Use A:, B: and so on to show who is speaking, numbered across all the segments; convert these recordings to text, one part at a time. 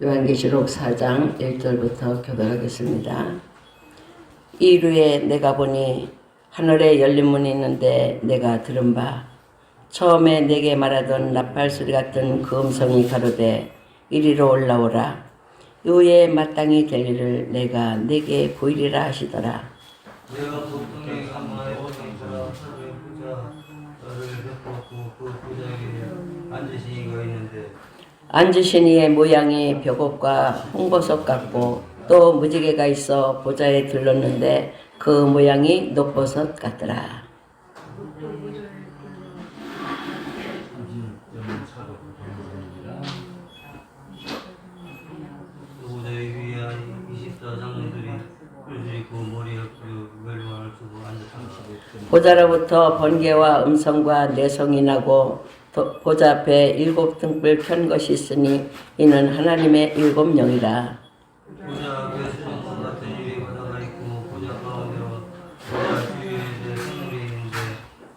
A: 요한계시록 4장 1절부터 교독하겠습니다. 이루에 내가 보니 하늘에 열린 문이 있는데 내가 들은 바 처음에 내게 말하던 나팔소리 같은 그 음성이 가로되 이리로 올라오라. 이후에 마땅히 될 일을 내가 내게 보이리라 하시더라.
B: 내가 보통에 간만에 보통처럼 하루에 부자 너를 겪었고 그 부자에게 앉으신 이가 있는데
A: 앉으신 이의 모양이 벽옥과 홍보석 같고 또 무지개가 있어 보좌에 들렀는데 그 모양이 녹보석 같더라.
B: 그 부자의 위에 24장로들이 그들이 그 머리에 그 멸관을 쓰고 앉았습니다.
A: 보좌로부터 번개와 음성과 내성이 나고 보좌 앞에 7 등불 편 것이 있으니 이는 하나님의 7 영이라.
B: 부자 앞에 수정과 같은 일이 바다가 있고 부자 가운데와 부자 주위에 생물이 있는데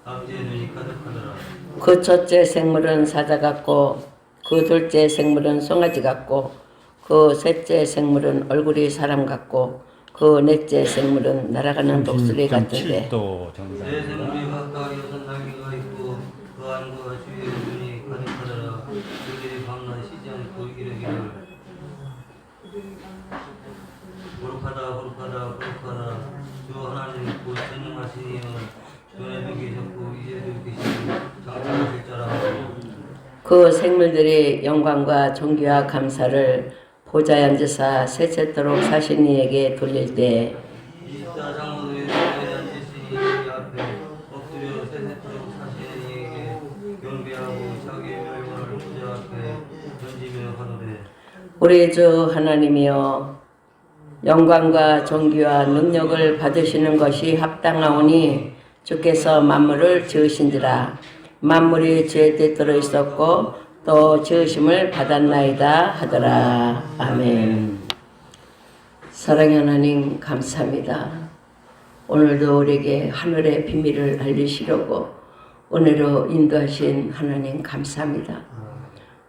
B: 앞뒤에 눈이 가득하더라.
A: 그 첫째 생물은 사자 같고 그 둘째 생물은 송아지 같고 그 셋째 생물은 얼굴이 사람 같고 그 넷째 생물은 날아가는 독수리 같은데
C: 7도 정도.
B: 내 생물이 각각 6 날개가 있고 그 안과 주위에 눈이 가득하더라. 그들이 밤낮 쉬지 않고 이르기를 거룩하다 거룩하다 거룩하다 주 하나님 곧 전능하시니 전에도 계셨고 이제도 계시고 장차하실 자라.
A: 그 생물들이 영광과 존귀와 감사를 보좌에 앉으사 세세토록 사신 이에게 돌릴 때
B: 24장로들이 보좌에 앉으시니 이 앞에 엎드려 세세토록 사시는 이에게 경배하고 자기의 멸관을 보좌 앞에 던지며 가로되
A: 우리 주 하나님이여 영광과 존귀와 능력을 받으시는 것이 합당하오니 주께서 만물을 지으신지라. 만물이 주의 뜻대로 있었고 또 지으심을 받았나이다 하더라. 아멘. 사랑의 하나님 감사합니다. 오늘도 우리에게 하늘의 비밀을 알리시려고 은혜로 인도하신 하나님 감사합니다.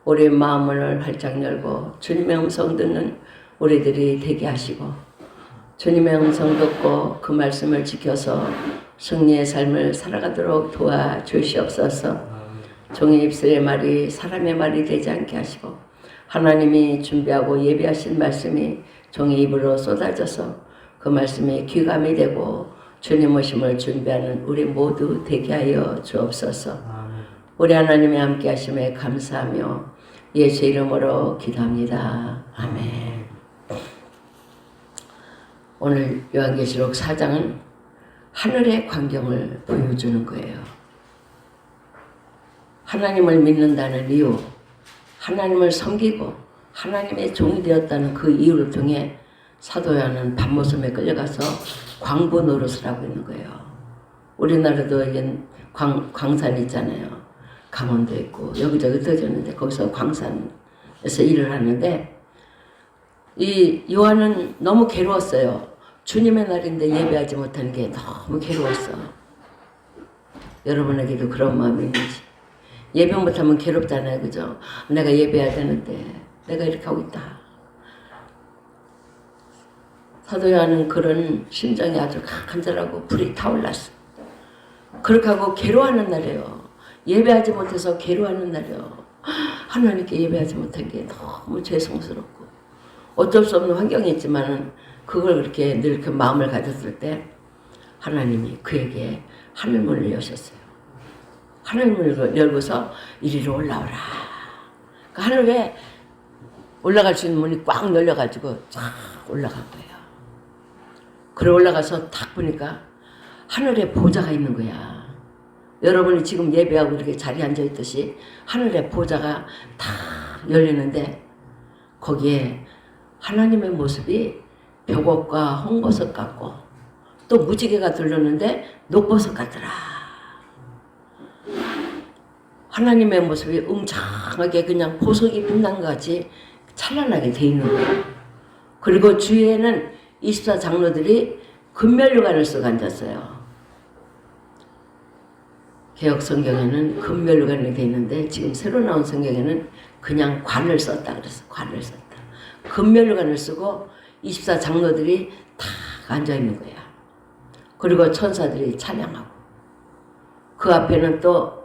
A: 우리 마음을 활짝 열고 주님의 음성 듣는 우리들이 되게 하시고 주님의 음성 듣고 그 말씀을 지켜서 승리의 삶을 살아가도록 도와주시옵소서. 종의 입술의 말이 사람의 말이 되지 않게 하시고 하나님이 준비하고 예비하신 말씀이 종의 입으로 쏟아져서 그 말씀이 귀감이 되고 주님 오심을 준비하는 우리 모두 되게 하여 주옵소서. 우리 하나님의 함께 하심에 감사하며 예수 이름으로 기도합니다. 아멘. 오늘 요한계시록 4장은 하늘의 광경을 보여주는 거예요. 하나님을 믿는다는 이유, 하나님을 섬기고 하나님의 종이 되었다는 그 이유를 통해 사도 요한은 밤모섬에 끌려가서 광부 노릇을 하고 있는 거예요. 우리나라도 광산이 있잖아요. 강원도 있고 여기저기 떠졌는데 거기서 광산에서 일을 하는데 이 요한은 너무 괴로웠어요. 주님의 날인데 예배하지 못하는 게 너무 괴로웠어. 여러분에게도 그런 마음이 있는지. 예배 못하면 괴롭잖아요. 그죠? 내가 예배해야 되는데 내가 이렇게 하고 있다. 사도 요한은 그런 심정이 아주 간절하고 불이 타올랐어. 그렇게 하고 괴로워하는 날이에요. 예배하지 못해서 괴로워하는 날이에요. 하나님께 예배하지 못한 게 너무 죄송스럽고 어쩔 수 없는 환경이 있지만 그걸 그렇게 늘 그 마음을 가졌을 때 하나님이 그에게 하늘문을 여셨어요. 하늘문을 열고서 이리로 올라오라. 그 하늘에 올라갈 수 있는 문이 꽉 열려가지고 쫙 올라간 거예요. 그래 올라가서 딱 보니까 하늘에 보좌가 있는 거야. 여러분이 지금 예배하고 이렇게 자리에 앉아있듯이 하늘에 보좌가 다 열리는데 거기에 하나님의 모습이 벽옥과 홍보석 같고 또 무지개가 들렸는데 녹보석 같더라. 하나님의 모습이 웅장하게 그냥 보석이 빛난 것 같이 찬란하게 돼 있는 거예요. 그리고 주위에는 24장로들이 금면류관을 쓰고 앉았어요. 개혁 성경에는 금면류관이 돼 있는데 지금 새로 나온 성경에는 그냥 관을 썼다 그랬어. 관을 썼다. 금멸관을 쓰고 24 장로들이 다 앉아 있는 거야. 그리고 천사들이 찬양하고 그 앞에는 또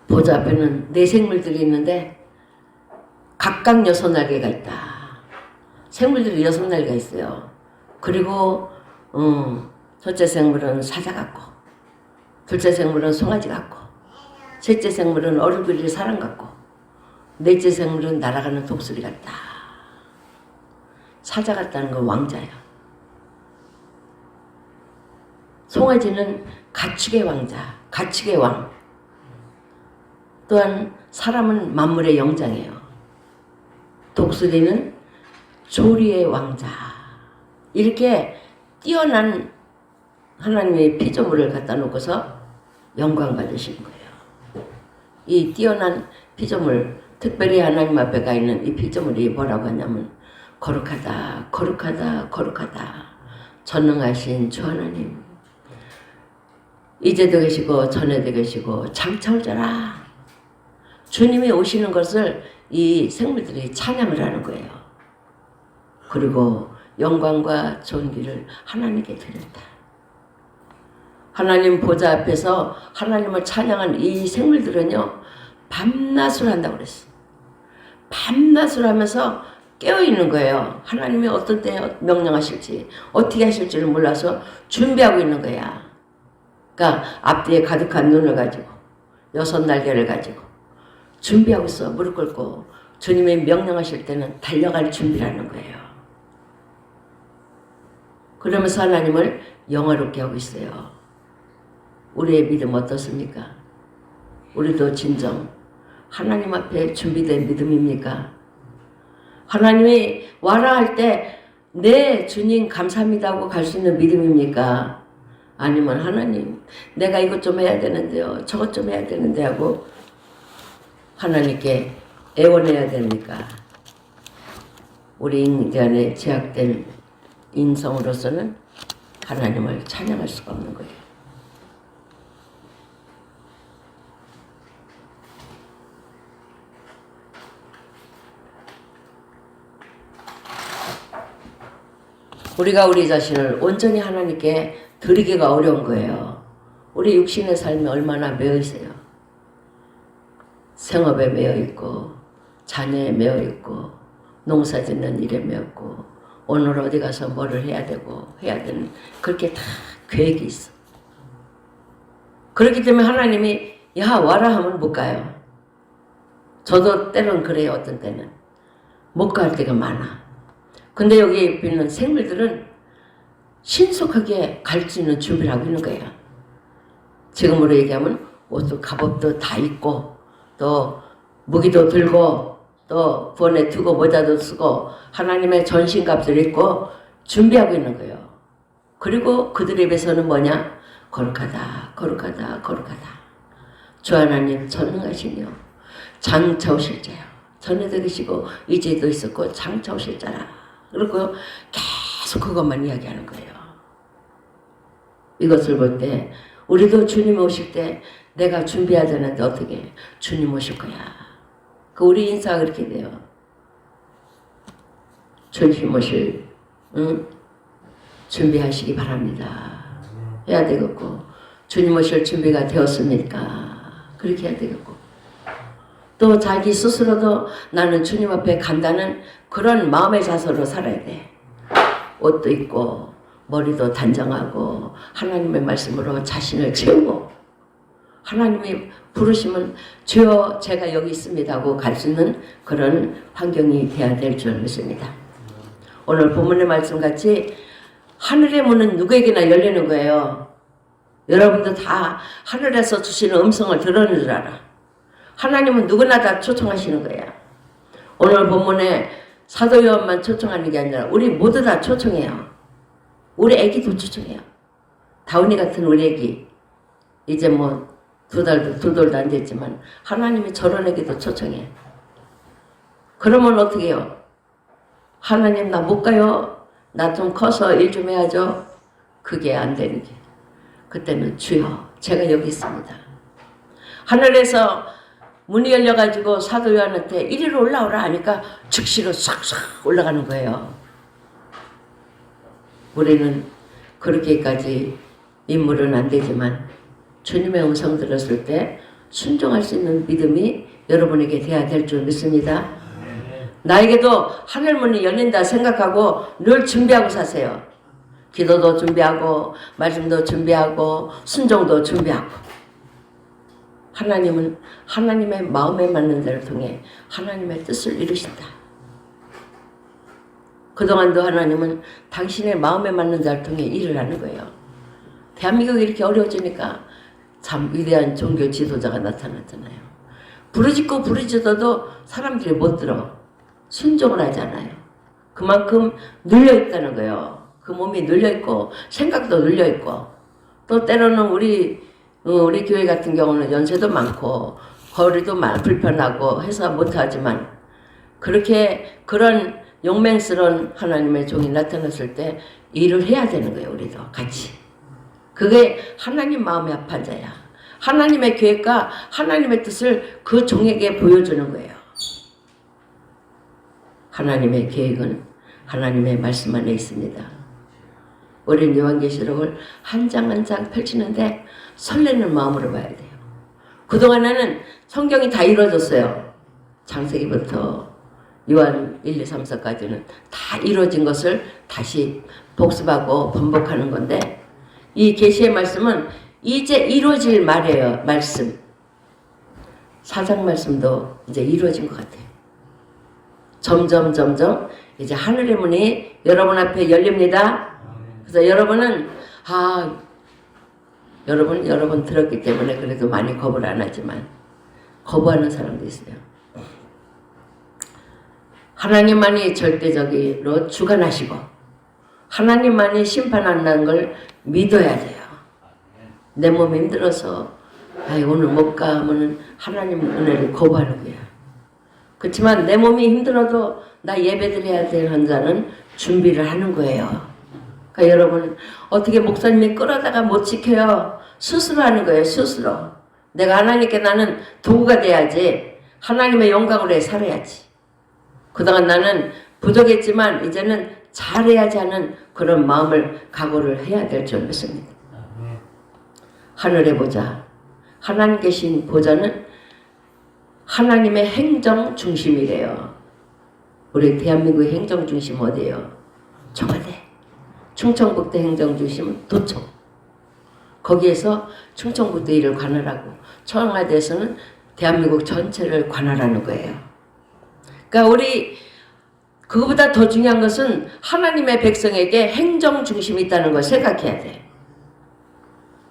A: 보좌 앞에는 네 생물들이 있는데 각각 6날개가 있다. 생물들이 6날개가 있어요. 그리고 첫째 생물은 사자 같고, 둘째 생물은 송아지 같고, 셋째 생물은 어른들이 사람 같고, 넷째 생물은 날아가는 독수리 같다. 사자 같다는 건 왕자야. 송아지는 가축의 왕자, 가축의 왕. 또한 사람은 만물의 영장이에요. 독수리는 조리의 왕자. 이렇게 뛰어난 하나님의 피조물을 갖다 놓고서 영광 받으시는 거예요. 이 뛰어난 피조물, 특별히 하나님 앞에 가 있는 이 피조물이 뭐라고 하냐면 거룩하다, 거룩하다, 거룩하다. 전능하신 주 하나님. 이제도 계시고 전에도 계시고 장차오자라. 주님이 오시는 것을 이 생물들이 찬양을 하는 거예요. 그리고 영광과 존귀를 하나님께 드린다. 하나님 보좌 앞에서 하나님을 찬양한 이 생물들은요, 밤낮을 한다고 그랬어. 밤낮을 하면서 깨어있는 거예요. 하나님이 어떤 때에 명령하실지, 어떻게 하실지를 몰라서 준비하고 있는 거야. 그러니까 앞뒤에 가득한 눈을 가지고 6날개를 가지고 준비하고 있어. 무릎 꿇고 주님이 명령하실 때는 달려갈 준비라는 거예요. 그러면서 하나님을 영화롭게 하고 있어요. 우리의 믿음 어떻습니까? 우리도 진정 하나님 앞에 준비된 믿음입니까? 하나님이 와라 할 때 네 주님 감사합니다 하고 갈 수 있는 믿음입니까? 아니면 하나님 내가 이것 좀 해야 되는데요, 저것 좀 해야 되는데 하고 하나님께 애원해야 됩니까? 우리 인간의 제약된 인성으로서는 하나님을 찬양할 수가 없는 거예요. 우리가 우리 자신을 온전히 하나님께 드리기가 어려운 거예요. 우리 육신의 삶이 얼마나 매여 있어요. 생업에 매여 있고, 자녀에 매여 있고, 농사 짓는 일에 매여 있고, 오늘 어디 가서 뭐를 해야 되고, 해야 되는, 그렇게 다 계획이 있어. 그렇기 때문에 하나님이, 야, 와라 하면 못 가요. 저도 때론 그래요, 어떤 때는. 못 갈 때가 많아. 근데 여기 있는 생물들은 신속하게 갈 수 있는 준비를 하고 있는 거예요. 지금으로 얘기하면 옷도 갑옷도 다 입고 또 무기도 들고 또 부원에 두고 모자도 쓰고 하나님의 전신갑을 입고 준비하고 있는 거예요. 그리고 그들 입에서는 뭐냐? 거룩하다, 거룩하다, 거룩하다. 주 하나님 전능하시며 장차 오실 자요. 전에도 계시고 이제도 있었고 장차 오실 자라. 그리고 계속 그것만 이야기하는 거예요. 이것을 볼 때 우리도 주님 오실 때 내가 준비해야 되는데 어떻게 주님 오실 거야. 그 우리 인사가 그렇게 돼요. 주님 오실 준비하시기 바랍니다. 해야 되겠고 주님 오실 준비가 되었습니까? 그렇게 해야 되겠고 또 자기 스스로도 나는 주님 앞에 간다는 그런 마음의 자세로 살아야 돼. 옷도 입고 머리도 단정하고 하나님의 말씀으로 자신을 채우고 하나님이 부르시면 주여 제가 여기 있습니다 하고 갈 수 있는 그런 환경이 돼야 될 줄 믿습니다. 오늘 본문의 말씀같이 하늘의 문은 누구에게나 열리는 거예요. 여러분도 다 하늘에서 주시는 음성을 들었는 줄 알아. 하나님은 누구나 다 초청하시는 거야. 오늘 본문에 사도 요한만 초청하는 게 아니라 우리 모두 다 초청해요. 우리 애기도 초청해요. 다운이 같은 우리 애기 이제 뭐 두 돌도 안 됐지만 하나님이 저런 애기도 초청해. 그러면 어떻게 해요? 하나님 나 못 가요. 나 좀 커서 일 좀 해야죠. 그게 안 되는 게 그때는 주여 제가 여기 있습니다. 하늘에서 문이 열려가지고 사도 요한한테 이리로 올라오라 하니까 즉시로 싹싹 올라가는 거예요. 우리는 그렇게까지 인물은 안 되지만 주님의 음성 들었을 때 순종할 수 있는 믿음이 여러분에게 돼야 될 줄 믿습니다. 나에게도 하늘문이 열린다 생각하고 늘 준비하고 사세요. 기도도 준비하고 말씀도 준비하고 순종도 준비하고. 하나님은 하나님의 마음에 맞는 자를 통해 하나님의 뜻을 이루신다. 그동안도 하나님은 당신의 마음에 맞는 자를 통해 일을 하는 거예요. 대한민국이 이렇게 어려워지니까 참 위대한 종교 지도자가 나타났잖아요. 부르짖고 부르짖어도 사람들이 못 들어. 순종을 하지 않아요. 그만큼 눌려있다는 거예요. 그 몸이 눌려있고 생각도 눌려있고 또 때로는 우리 교회 같은 경우는 연세도 많고 거리도 불편하고 해서 못하지만 그렇게 그런 용맹스러운 하나님의 종이 나타났을 때 일을 해야 되는 거예요. 우리도 같이. 그게 하나님 마음의 합한 자야. 하나님의 계획과 하나님의 뜻을 그 종에게 보여주는 거예요. 하나님의 계획은 하나님의 말씀 안에 있습니다. 우리는 요한계시록을 한 장 한 장 펼치는데 설레는 마음으로 봐야 돼요. 그동안에는 성경이 다 이루어졌어요. 창세기부터 요한 1, 2, 3, 4까지는 다 이루어진 것을 다시 복습하고 반복하는 건데 이 계시의 말씀은 이제 이루어질 말이에요. 말씀. 사장 말씀도 이제 이루어진 것 같아요. 점점 이제 하늘의 문이 여러분 앞에 열립니다. 그래서 여러분은 여러분 들었기 때문에 그래도 많이 겁을 안 하지만 거부하는 사람도 있어요. 하나님만이 절대적으로 주관하시고 하나님만이 심판한다는 걸 믿어야 돼요. 내 몸이 힘들어서 오늘 못 가 하면 하나님 은혜를 거부하는 거야. 그렇지만 내 몸이 힘들어도 나 예배드려야 되는 자는 준비를 하는 거예요. 그러니까 여러분 어떻게 목사님이 끌어다가 못 지켜요. 스스로 하는 거예요. 스스로. 내가 하나님께 나는 도구가 돼야지. 하나님의 영광으로 해 살아야지. 그동안 나는 부족했지만 이제는 잘해야지 하는 그런 마음을 각오를 해야 될 줄 믿습니다. 하늘의 보좌. 하나님 계신 보좌는 하나님의 행정 중심이래요. 우리 대한민국의 행정 중심 어디예요? 청와대. 충청북도 행정 중심은 도청. 거기에서 충청북도 일을 관할하고 청와대에서는 대한민국 전체를 관할하는 거예요. 그러니까 우리 그거보다 더 중요한 것은 하나님의 백성에게 행정 중심이 있다는 걸 생각해야 돼.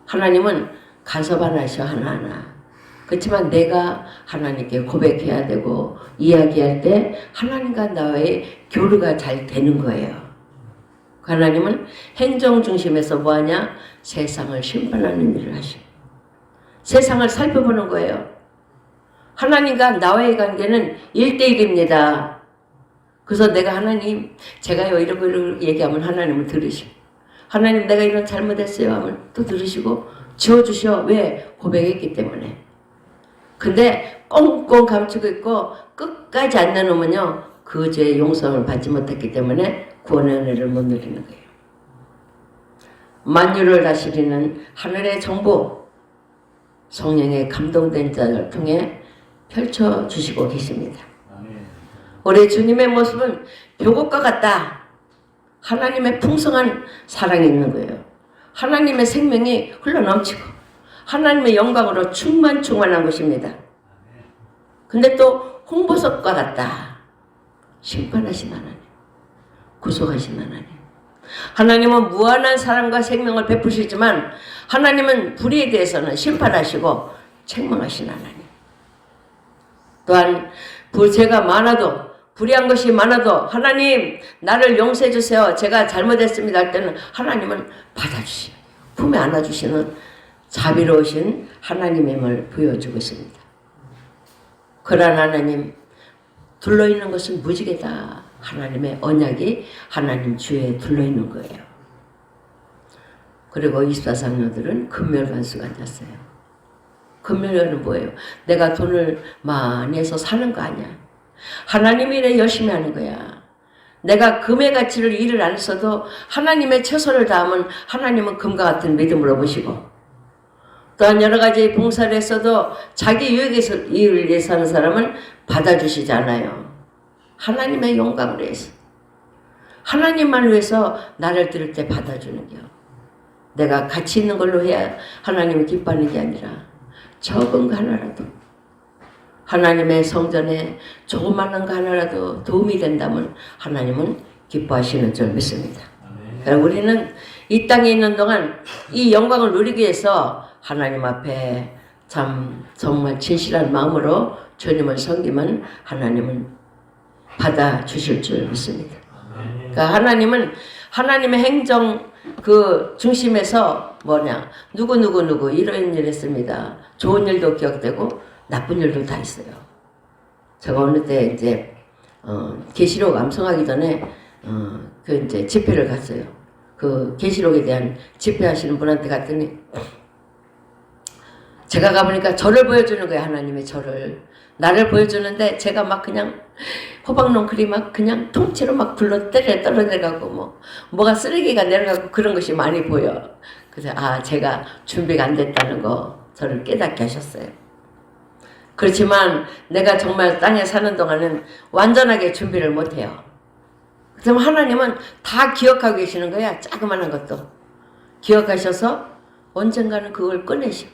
A: 하나님은 간섭하셔 하나하나. 그렇지만 내가 하나님께 고백해야 되고 이야기할 때 하나님과 나의 교류가 잘 되는 거예요. 하나님은 행정 중심에서 뭐하냐? 세상을 심판하는 일을 하셔. 세상을 살펴보는 거예요. 하나님과 나와의 관계는 1대1입니다. 그래서 내가 하나님 제가요 이러고 얘기하면 하나님은 들으시고 하나님 내가 이런 잘못했어요 하면 또 들으시고 지워주셔. 왜? 고백했기 때문에. 근데 꽁꽁 감추고 있고 끝까지 안 내놓으면요 그 죄의 용서를 받지 못했기 때문에 구원의 은혜를 못 누리는 거예요. 만유를 다스리는 하늘의 정보 성령의 감동된 자를 통해 펼쳐주시고 계십니다. 우리 주님의 모습은 벼곡과 같다. 하나님의 풍성한 사랑이 있는 거예요. 하나님의 생명이 흘러넘치고 하나님의 영광으로 충만한 것입니다. 근데 또 홍보석과 같다. 심판하신 하나님, 구속하신 하나님. 하나님은 무한한 사랑과 생명을 베푸시지만 하나님은 불의에 대해서는 심판하시고 책망하신 하나님. 또한 죄가 많아도 불의한 것이 많아도 하나님 나를 용서해 주세요. 제가 잘못했습니다 할 때는 하나님은 받아주시고 품에 안아주시는 자비로우신 하나님임을 보여주고 있습니다. 그러한 하나님 둘러있는 것은 무지개다. 하나님의 언약이 하나님 주에 둘러있는 거예요. 그리고 24상녀들은 금멸관수가 앉았어요. 금요일은 뭐예요? 내가 돈을 많이 해서 사는 거 아니야. 하나님 일에 열심히 하는 거야. 내가 금의 가치를 일을 안 했어도 하나님의 최선을 다하면 하나님은 금과 같은 믿음으로 보시고, 또한 여러 가지 봉사를 했어도 자기 이익을 위해서 하는 사람은 받아주시지 않아요. 하나님의 영광을 위해서, 하나님만 위해서 나를 들을 때 받아주는 겨. 내가 가치 있는 걸로 해야 하나님이 기뻐하는 게 아니라 적은 거 하나라도, 하나님의 성전에 조그마한 거 하나라도 도움이 된다면 하나님은 기뻐하시는 줄 믿습니다. 그러니까 우리는 이 땅에 있는 동안 이 영광을 누리기 위해서 하나님 앞에 참 정말 진실한 마음으로 주님을 섬기면 하나님은 받아주실 줄 믿습니다. 그러니까 하나님은 하나님의 행정 그 중심에서 뭐냐, 누구 이런 일 했습니다. 좋은 일도 기억되고 나쁜 일도 다 있어요. 제가 어느 때 이제 계시록 암송하기 전에 그 이제 집회를 갔어요. 그 계시록에 대한 집회하시는 분한테 갔더니 제가 가보니까 저를 보여주는 거예요. 하나님의 저를. 나를 보여주는데 제가 막 그냥 호박농클이 막 그냥 통째로 막 불러 떨어내가고 뭐가 쓰레기가 내려가고 그런 것이 많이 보여. 그래서 제가 준비가 안 됐다는 거 저를 깨닫게 하셨어요. 그렇지만 내가 정말 땅에 사는 동안은 완전하게 준비를 못해요. 그럼 하나님은 다 기억하고 계시는 거야. 자그마한 것도 기억하셔서 언젠가는 그걸 꺼내셔.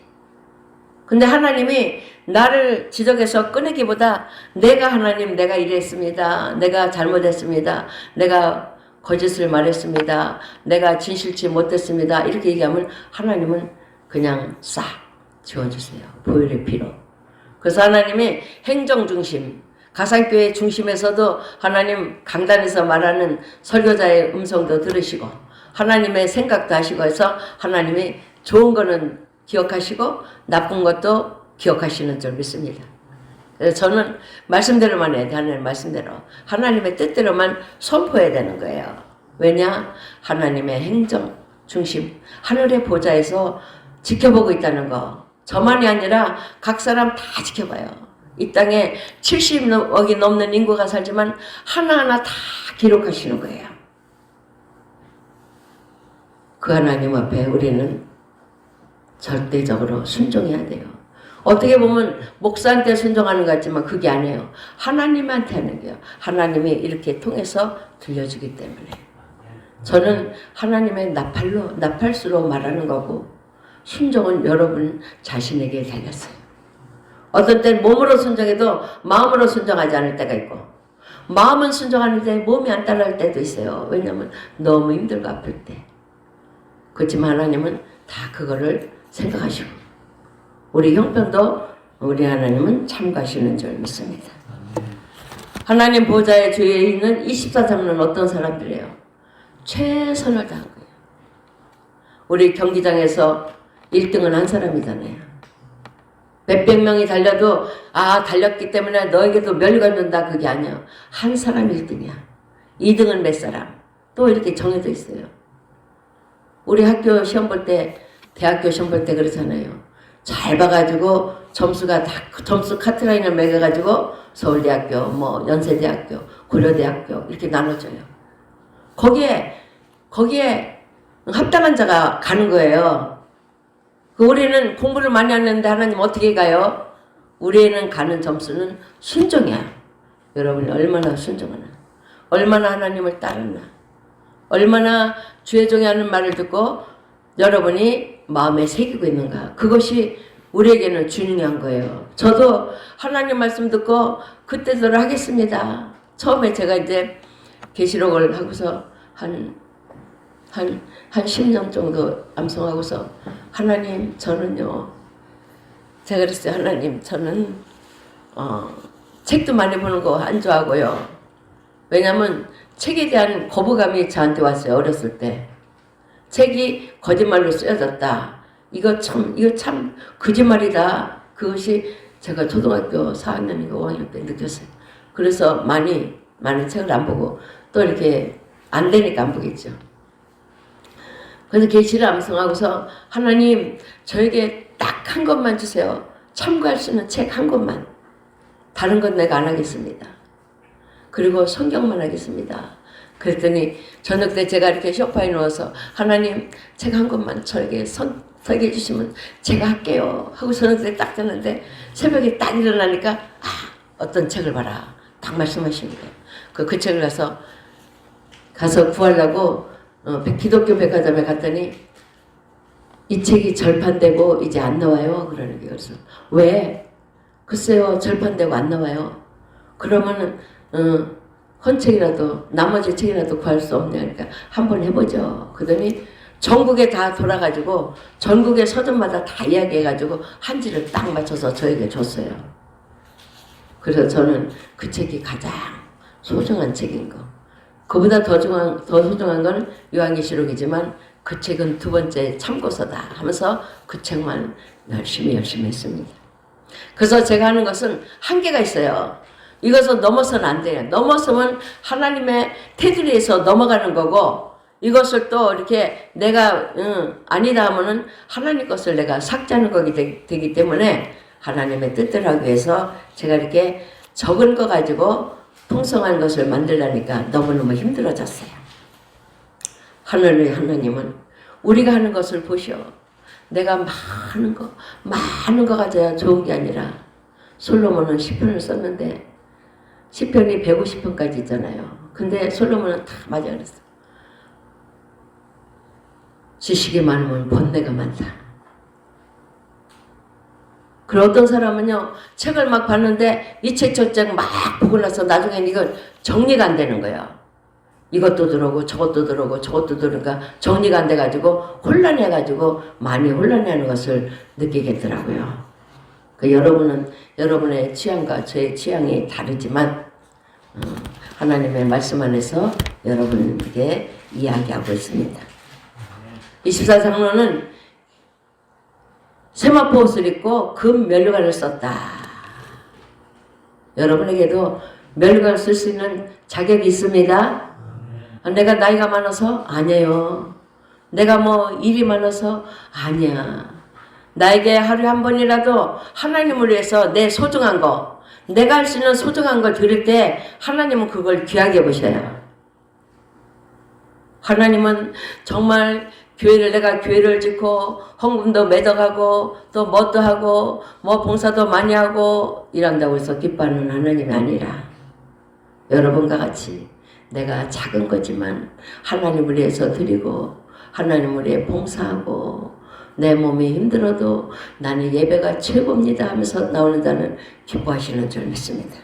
A: 근데 하나님이 나를 지적해서 꺼내기보다 내가 이랬습니다. 내가 잘못했습니다. 내가 거짓을 말했습니다. 내가 진실치 못했습니다. 이렇게 얘기하면 하나님은 그냥 싹 지워주세요. 보혈의 피로. 그래서 하나님이 행정중심, 가상교회 중심에서도 하나님 강단에서 말하는 설교자의 음성도 들으시고 하나님의 생각도 하시고 해서 하나님이 좋은 거는 기억하시고 나쁜 것도 기억하시는 줄 믿습니다. 그래서 저는 말씀대로만 해야 돼. 하나님 말씀대로. 하나님의 뜻대로만 선포해야 되는 거예요. 왜냐? 하나님의 행정 중심, 하늘의 보좌에서 지켜보고 있다는 거. 저만이 아니라 각 사람 다 지켜봐요. 이 땅에 70억이 넘는 인구가 살지만 하나하나 다 기록하시는 거예요. 그 하나님 앞에 우리는 절대적으로 순종해야 돼요. 어떻게 보면 목사한테 순종하는 것 같지만 그게 아니에요. 하나님한테 하는 거예요. 하나님이 이렇게 통해서 들려주기 때문에. 저는 하나님의 나팔수로 말하는 거고 순종은 여러분 자신에게 달렸어요. 어떤 때는 몸으로 순종해도 마음으로 순종하지 않을 때가 있고 마음은 순종하는데 몸이 안 따라갈 때도 있어요. 왜냐하면 너무 힘들고 아플 때. 그렇지만 하나님은 다 그거를 생각하시고 우리 형편도 우리 하나님은 참가하시는 줄 믿습니다. 하나님 보좌의 주위에 있는 24장로는 어떤 사람들이에요? 최선을 다한 거예요. 우리 경기장에서 1등은 한 사람이잖아요. 몇백 명이 달려도 달렸기 때문에 너에게도 멸류가 된다 그게 아니에요. 한 사람 1등이야. 2등은 몇 사람. 또 이렇게 정해져 있어요. 우리 학교 시험 볼 때 대학교 시험 볼 때 그러잖아요. 잘 봐가지고 점수가 다 점수 카트라인을 매겨가지고 서울대학교, 연세대학교, 고려대학교 이렇게 나눠져요. 거기에 합당한 자가 가는 거예요. 우리는 공부를 많이 하는데 하나님 어떻게 가요? 우리는 가는 점수는 순종이야. 여러분이 얼마나 순종하나, 얼마나 하나님을 따르나, 얼마나 주의 종이 하는 말을 듣고 여러분이 마음에 새기고 있는가. 그것이 우리에게는 중요한 거예요. 저도 하나님 말씀 듣고 그때대로 하겠습니다. 처음에 제가 이제 계시록을 하고서 한 10년 정도 암송하고서 하나님 저는요, 제가 그랬어요. 하나님 저는 책도 많이 보는 거 안 좋아하고요. 왜냐면 책에 대한 거부감이 저한테 왔어요. 어렸을 때. 책이 거짓말로 쓰여졌다. 이거 참 거짓말이다. 그것이 제가 초등학교 4학년인가 5학년 때 느꼈어요. 그래서 많은 책을 안 보고 또 이렇게 안 되니까 안 보겠죠. 그래서 계시를 암송하고서 하나님 저에게 딱 한 것만 주세요. 참고할 수 있는 책 한 권만. 다른 건 내가 안 하겠습니다. 그리고 성경만 하겠습니다. 그랬더니 저녁 때 제가 이렇게 소파에 누워서 하나님 책 한 권만 저에게 선택해 주시면 제가 할게요 하고 저녁 때 딱 됐는데 새벽에 딱 일어나니까 어떤 책을 봐라 딱 말씀하시는 거예요. 그 책을 가서 구하려고 기독교 백화점에 갔더니 이 책이 절판되고 이제 안 나와요 그러는 거예요. 그래서 왜? 글쎄요 절판되고 안 나와요. 그러면은 헌책이라도 나머지 책이라도 구할 수 없냐 그러니까 한번 해보죠. 그러더니 전국에 다 돌아가지고 전국의 서점마다 다 이야기해가지고 한지를 딱 맞춰서 저에게 줬어요. 그래서 저는 그 책이 가장 소중한 책인 거. 그보다 더 소중한 건 요한계시록이지만 그 책은 두 번째 참고서다 하면서 그 책만 열심히 했습니다. 그래서 제가 하는 것은 한계가 있어요. 이것은 넘어서는 안 돼요. 넘어서면 하나님의 테두리에서 넘어가는 거고 이것을 또 이렇게 내가 아니다 하면은 하나님 것을 내가 삭제하는 거기 되기 때문에 하나님의 뜻대로 하기 위해서 제가 이렇게 적은 거 가지고 풍성한 것을 만들려니까 너무너무 힘들어졌어요. 하늘의 하나님은 우리가 하는 것을 보시오. 내가 많은 거 가져야 좋은 게 아니라 솔로몬은 시편을 썼는데 시편이 150편까지 있잖아요. 근데 솔로몬은 다 맞아 그랬어. 지식이 많으면 번뇌가 많다. 그리고 어떤 사람은요 책을 막 봤는데 이 책 저 책 막 보고 나서 나중엔 이건 정리가 안 되는 거예요. 이것도 들어오고 저것도 들어오고 저것도 들어오니까 정리가 안 돼가지고 혼란해가지고 많이 혼란해하는 것을 느끼겠더라고요. 여러분은 여러분의 취향과 저의 취향이 다르지만 하나님의 말씀 안에서 여러분에게 이야기하고 있습니다. 24장로는 세마포 옷을 입고 금 면류관을 썼다. 여러분에게도 면류관을 쓸 수 있는 자격이 있습니다. 내가 나이가 많아서? 아니에요. 내가 뭐 일이 많아서? 아니야. 나에게 하루에 한 번이라도 하나님을 위해서 내 소중한 거, 내가 할 수 있는 소중한 걸 드릴 때 하나님은 그걸 귀하게 보셔요. 하나님은 정말 내가 교회를 짓고 헌금도 매덕하고 또 뭣도 하고 뭐 봉사도 많이 하고 이런다고 해서 기뻐하는 하나님이 아니라 여러분과 같이 내가 작은 거지만 하나님을 위해서 드리고 하나님을 위해 봉사하고 내 몸이 힘들어도 나는 예배가 최고입니다 하면서 나오는 자는 기뻐하시는 줄 믿습니다.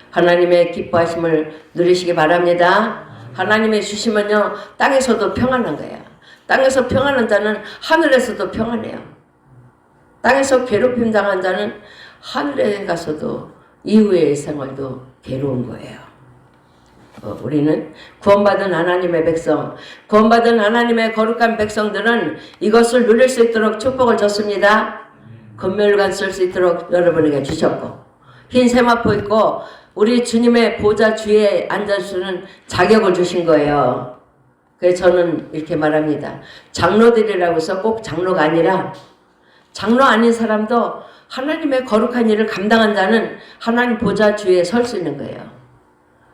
A: 하나님의 기뻐하심을 누리시기 바랍니다. 하나님의 주시면요 땅에서도 평안한 거예요. 땅에서 평안한 자는 하늘에서도 평안해요. 땅에서 괴롭힘 당한 자는 하늘에 가서도 이후의 생활도 괴로운 거예요. 우리는 구원받은 하나님의 백성, 구원받은 하나님의 거룩한 백성들은 이것을 누릴 수 있도록 축복을 줬습니다. 금멸관 쓸 수 있도록 여러분에게 주셨고 흰 세마포 입고 우리 주님의 보좌 주위에 앉아주는 자격을 주신 거예요. 그래서 저는 이렇게 말합니다. 장로들이라고 해서 꼭 장로가 아니라 장로 아닌 사람도 하나님의 거룩한 일을 감당한 자는 하나님 보좌 주위에 설 수 있는 거예요.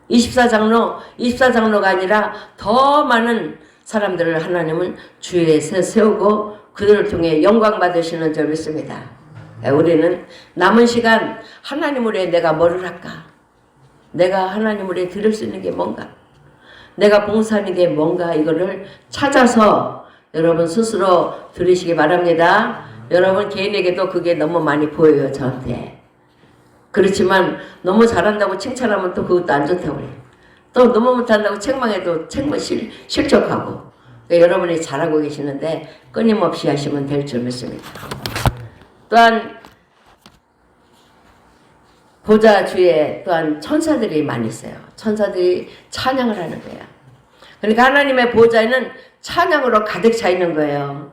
A: 24장로가 아니라 더 많은 사람들을 하나님은 주위에 세우고 그들을 통해 영광 받으시는 줄 믿습니다. 우리는 남은 시간 하나님을 위해 내가 뭐를 할까? 내가 하나님을 위해 드릴 수 있는 게 뭔가? 내가 봉사하는 게 뭔가? 이거를 찾아서 여러분 스스로 들으시기 바랍니다. 여러분 개인에게도 그게 너무 많이 보여요. 저한테. 그렇지만 너무 잘한다고 칭찬하면 또 그것도 안 좋다고 그래요. 또 너무 못한다고 책망해도 실족하고. 여러분이 잘하고 계시는데 끊임없이 하시면 될 줄 믿습니다. 또한 보좌 주위에 또한 천사들이 많이 있어요. 천사들이 찬양을 하는 거예요. 그러니까 하나님의 보좌에는 찬양으로 가득 차 있는 거예요.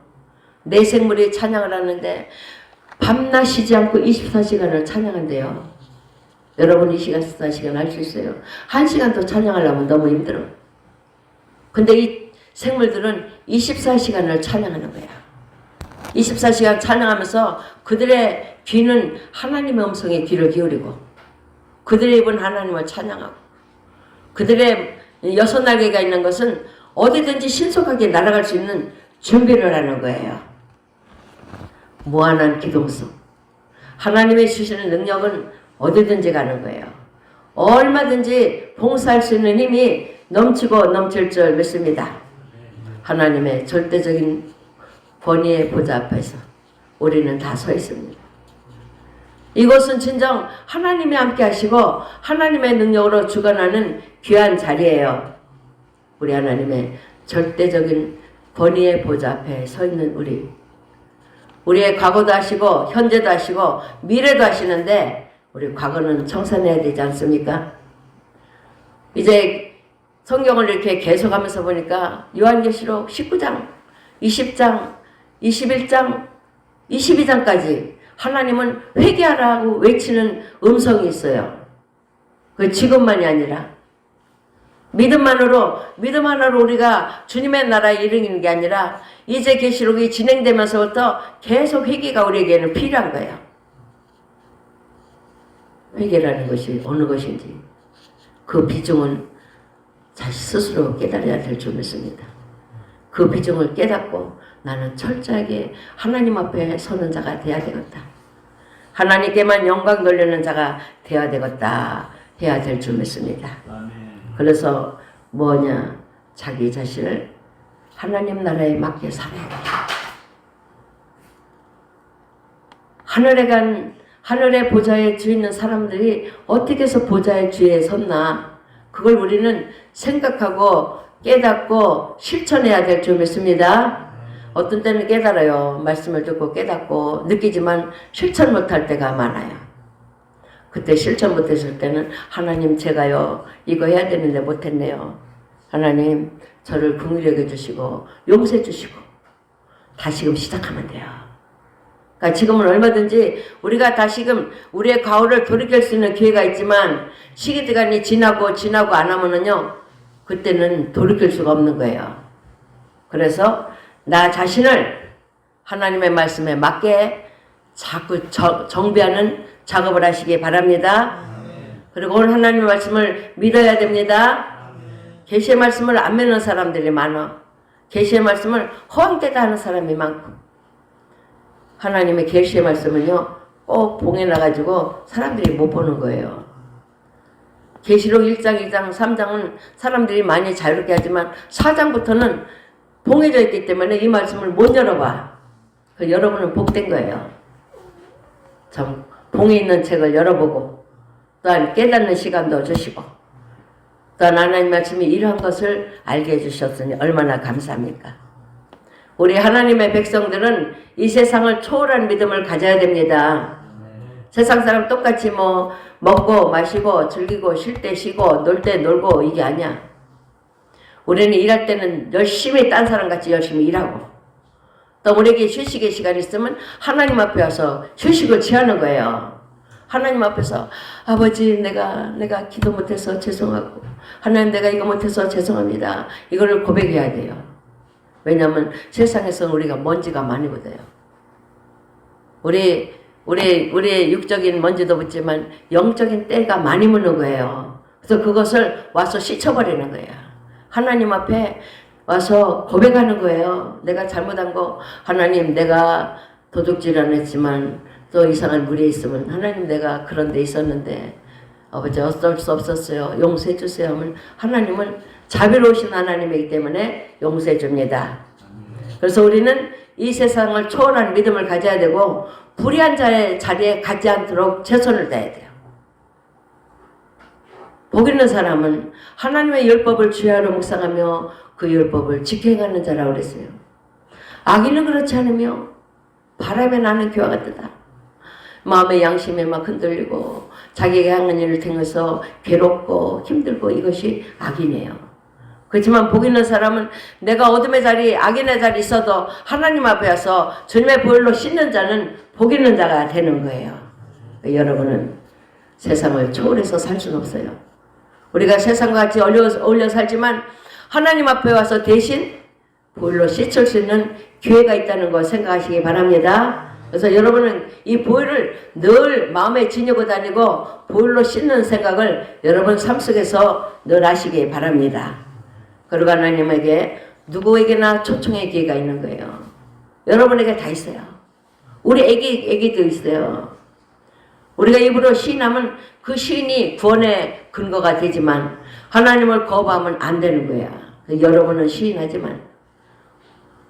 A: 내 생물이 찬양을 하는데 밤낮 쉬지 않고 24시간을 찬양한대요. 여러분 24시간 할 수 있어요? 1시간도 찬양하려면 너무 힘들어. 근데 이 생물들은 24시간을 찬양하는 거야. 24시간 찬양하면서 그들의 귀는 하나님의 음성에 귀를 기울이고 그들의 입은 하나님을 찬양하고 그들의 6날개가 있는 것은 어디든지 신속하게 날아갈 수 있는 준비를 하는 거예요. 무한한 기동성. 하나님의 주시는 능력은 어디든지 가는 거예요. 얼마든지 봉사할 수 있는 힘이 넘치고 넘칠 줄 믿습니다. 하나님의 절대적인 권위의 보좌 앞에서 우리는 다 서 있습니다. 이곳은 진정 하나님이 함께 하시고 하나님의 능력으로 주관하는 귀한 자리예요. 우리 하나님의 절대적인 권위의 보좌 앞에 서 있는 우리의 과거도 하시고 현재도 하시고 미래도 하시는데 우리 과거는 청산해야 되지 않습니까? 이제 성경을 이렇게 계속하면서 보니까 요한계시록 19장, 20장, 21장, 22장까지 하나님은 회개하라고 외치는 음성이 있어요. 그 지금만이 아니라 믿음 하나로 우리가 주님의 나라에 이르는 게 아니라 이제 계시록이 진행되면서부터 계속 회개가 우리에게는 필요한 거예요. 회개라는 것이 어느 것인지 그 비중은 자신 스스로 깨달아야 될 줄 믿습니다. 그 비중을 깨닫고 나는 철저하게 하나님 앞에 서는 자가 돼야 되겠다. 하나님께만 영광 돌리는 자가 돼야 되겠다. 해야 될 줄 믿습니다. 그래서 뭐냐? 자기 자신을 하나님 나라에 맞게 살아야 돼. 하늘의 보좌에 주 있는 사람들이 어떻게 해서 보좌의 주에 섰나? 그걸 우리는 생각하고 깨닫고 실천해야 될 줄 믿습니다. 어떤 때는 깨달아요. 말씀을 듣고 깨닫고 느끼지만 실천 못할 때가 많아요. 그때 실천 못했을 때는 하나님 제가요 이거 해야 되는데 못했네요. 하나님 저를 긍휼히 여겨주시고 용서해 주시고 다시금 시작하면 돼요. 그러니까 지금은 얼마든지 우리가 다시금 우리의 과오를 돌이킬 수 있는 기회가 있지만 시기간이 지나고 안 하면은요 그때는 돌이킬 수가 없는 거예요. 그래서 나 자신을 하나님의 말씀에 맞게 자꾸 정비하는 작업을 하시기 바랍니다. 그리고 오늘 하나님의 말씀을 믿어야 됩니다. 계시의 말씀을 안 믿는 사람들이 많아. 계시의 말씀을 허황되다 하는 사람이 많고 하나님의 계시의 말씀은요 꼭 봉해 놔가지고 사람들이 못 보는 거예요. 계시록 1장, 2장, 3장은 사람들이 많이 자유롭게 하지만 4장부터는 봉해져 있기 때문에 이 말씀을 못 열어봐. 그 여러분은 복된 거예요. 참 봉해 있는 책을 열어보고 또한 깨닫는 시간도 주시고 또한 하나님 말씀이 이러한 것을 알게 해주셨으니 얼마나 감사합니까? 우리 하나님의 백성들은 이 세상을 초월한 믿음을 가져야 됩니다. 세상 사람 똑같이 뭐 먹고 마시고 즐기고 쉴 때 쉬고 놀 때 놀고 이게 아니야. 우리는 일할 때는 열심히 딴 사람 같이 열심히 일하고 또 우리에게 휴식의 시간이 있으면 하나님 앞에 와서 휴식을 취하는 거예요. 하나님 앞에서 아버지 내가 기도 못해서 죄송하고 하나님 내가 이거 못해서 죄송합니다. 이거를 고백해야 돼요. 왜냐하면 세상에서는 우리가 먼지가 많이 묻어요. 우리의 육적인 먼지도 묻지만 영적인 때가 많이 묻는 거예요. 그래서 그것을 와서 씻어버리는 거예요. 하나님 앞에 와서 고백하는 거예요. 내가 잘못한 거 하나님 내가 도둑질 안 했지만 또 이상한 무리에 있으면 하나님 내가 그런 데 있었는데 아버지 어쩔 수 없었어요. 용서해 주세요 하면 하나님은 자비로우신 하나님이기 때문에 용서해 줍니다. 그래서 우리는 이 세상을 초월한 믿음을 가져야 되고 불의한 자의 자리에 가지 않도록 최선을 다해야 돼요. 복 있는 사람은 하나님의 율법을 주야로 묵상하며 그 율법을 지켜 행하는 자라고 그랬어요. 악인은 그렇지 않으며 바람에 나는 기와 같다. 마음의 양심에 막 흔들리고 자기가 향한 일을 통해서 괴롭고 힘들고 이것이 악인이에요. 그렇지만 복 있는 사람은 내가 어둠의 자리, 악인의 자리 있어도 하나님 앞에 와서 주님의 보혈로 씻는 자는 복 있는 자가 되는 거예요. 여러분은 세상을 초월해서 살 수는 없어요. 우리가 세상과 같이 어울려 살지만 하나님 앞에 와서 대신 보혈로 씻을 수 있는 기회가 있다는 거 생각하시기 바랍니다. 그래서 여러분은 이 보혈을 늘 마음에 지니고 다니고 보혈로 씻는 생각을 여러분 삶 속에서 늘 하시기 바랍니다. 그리고 하나님에게 누구에게나 초청의 기회가 있는 거예요. 여러분에게 다 있어요. 우리 애기도 있어요. 우리가 입으로 시인하면 그 시인이 구원의 근거가 되지만 하나님을 거부하면 안 되는 거야. 여러분은 시인하지만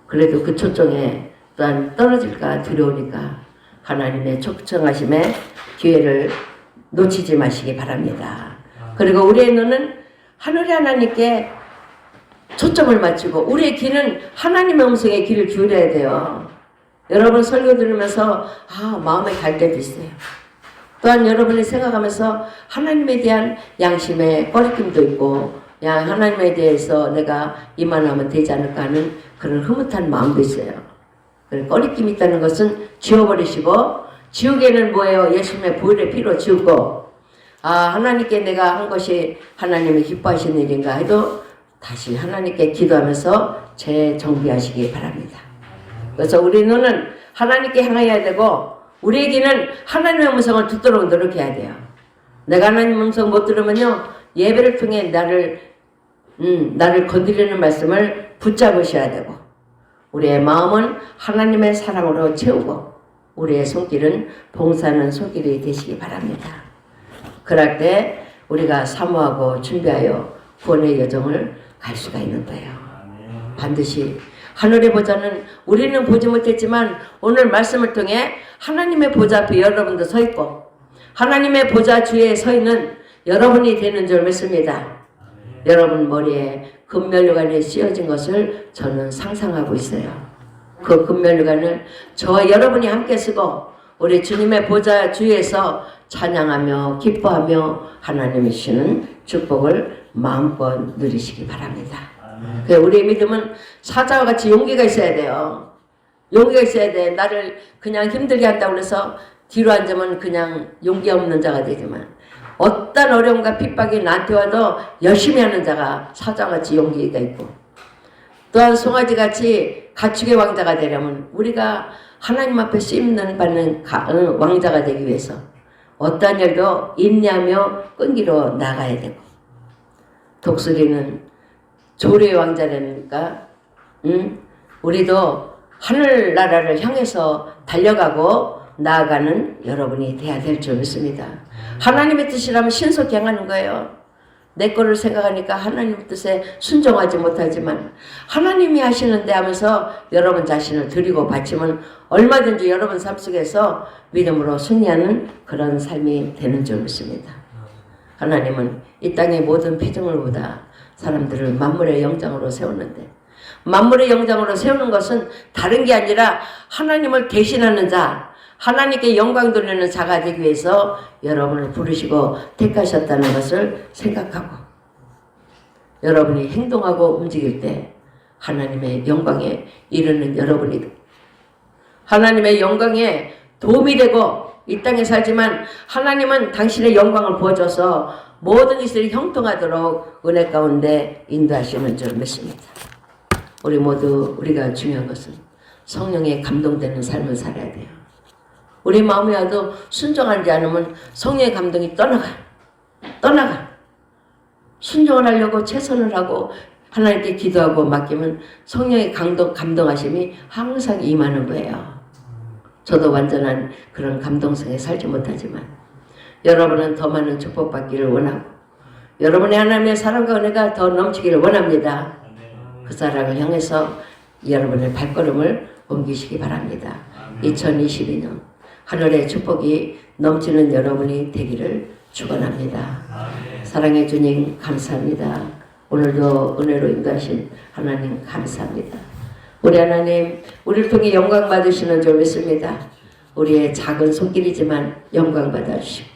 A: 그래도 그 초청에 또한 떨어질까 두려우니까 하나님의 초청하심의 기회를 놓치지 마시기 바랍니다. 그리고 우리의 눈은 하늘의 하나님께 초점을 맞추고 우리의 귀는 하나님의 음성에 귀를 기울여야 돼요. 여러분 설교 들으면서 마음에 갈 때도 있어요. 또한 여러분이 생각하면서 하나님에 대한 양심의 꺼리낌도 있고 하나님에 대해서 내가 이만하면 되지 않을까 하는 그런 흐뭇한 마음도 있어요. 꺼리낌이 있다는 것은 지워버리시고 지우개는 뭐예요? 예수님의 보혈의 피로 지우고 하나님께 내가 한 것이 하나님이 기뻐하시는 일인가 해도 다시 하나님께 기도하면서 재정비하시기 바랍니다. 그래서 우리 눈은 하나님께 향해야 되고 우리의 귀는 하나님의 음성을 듣도록 노력해야 돼요. 내가 하나님 음성 못 들으면요 예배를 통해 나를 건드리는 말씀을 붙잡으셔야 되고 우리의 마음은 하나님의 사랑으로 채우고 우리의 손길은 봉사하는 손길이 되시기 바랍니다. 그럴 때 우리가 사모하고 준비하여 구원의 여정을 갈 수가 있는 거예요. 반드시 하늘의 보좌는 우리는 보지 못했지만 오늘 말씀을 통해 하나님의 보좌 앞에 여러분도 서 있고 하나님의 보좌 주위에 서 있는 여러분이 되는 줄 믿습니다. 여러분 머리에 금면류관이 씌워진 것을 저는 상상하고 있어요. 그 금면류관을 저와 여러분이 함께 쓰고 우리 주님의 보좌 주위에서 찬양하며 기뻐하며 하나님이 주시는 축복을 마음껏 누리시기 바랍니다. 우리의 믿음은 사자와 같이 용기가 있어야 돼요. 용기가 있어야 돼. 나를 그냥 힘들게 한다고 해서 뒤로 앉으면 그냥 용기 없는 자가 되지만 어떤 어려움과 핍박이 나한테 와도 열심히 하는 자가 사자같이 용기가 있고 또한 송아지같이 가축의 왕자가 되려면 우리가 하나님 앞에 쓰임는 받는 왕자가 되기 위해서 어떠한 일도 인내하며 끈기로 나가야 되고 독수리는 조류의 왕자라니까 우리도 하늘나라를 향해서 달려가고 나아가는 여러분이 돼야 될 줄 믿습니다. 하나님의 뜻이라면 신속히 행하는 거예요. 내 거를 생각하니까 하나님 뜻에 순종하지 못하지만 하나님이 하시는데 하면서 여러분 자신을 드리고 바치면 얼마든지 여러분 삶 속에서 믿음으로 승리하는 그런 삶이 되는 줄 믿습니다. 하나님은 이 땅의 모든 피조물보다 사람들을 만물의 영장으로 세우는데 만물의 영장으로 세우는 것은 다른 게 아니라 하나님을 대신하는 자 하나님께 영광 돌리는 자가 되기 위해서 여러분을 부르시고 택하셨다는 것을 생각하고 여러분이 행동하고 움직일 때 하나님의 영광에 이르는 여러분이 하나님의 영광에 도움이 되고 이 땅에 살지만 하나님은 당신의 영광을 부어줘서 모든 것들이 형통하도록 은혜 가운데 인도하시는 줄 믿습니다. 우리 모두 우리가 중요한 것은 성령에 감동되는 삶을 살아야 돼요. 우리 마음이 와도 순종하지 않으면 성령의 감동이 떠나가. 순종을 하려고 최선을 하고 하나님께 기도하고 맡기면 성령의 감동하심이 항상 임하는 거예요. 저도 완전한 그런 감동성에 살지 못하지만 여러분은 더 많은 축복받기를 원하고 여러분의 하나님의 사랑과 은혜가 더 넘치기를 원합니다. 그 사랑을 향해서 여러분의 발걸음을 옮기시기 바랍니다. 2022년 하늘의 축복이 넘치는 여러분이 되기를 축원합니다. 사랑의 주님 감사합니다. 오늘도 은혜로 인도하신 하나님 감사합니다. 우리 하나님 우리를 통해 영광 받으시는 줄 믿습니다. 우리의 작은 손길이지만 영광 받아주시고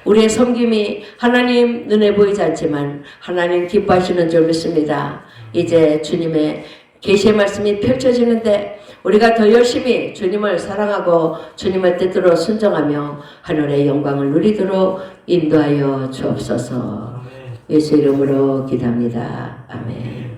A: 우리의 섬김이 하나님 눈에 보이지 않지만 하나님 기뻐하시는 줄 믿습니다. 이제 주님의 계시의 말씀이 펼쳐지는데 우리가 더 열심히 주님을 사랑하고 주님의 뜻대로 순종하며 하늘의 영광을 누리도록 인도하여 주옵소서. 예수 이름으로 기도합니다. 아멘.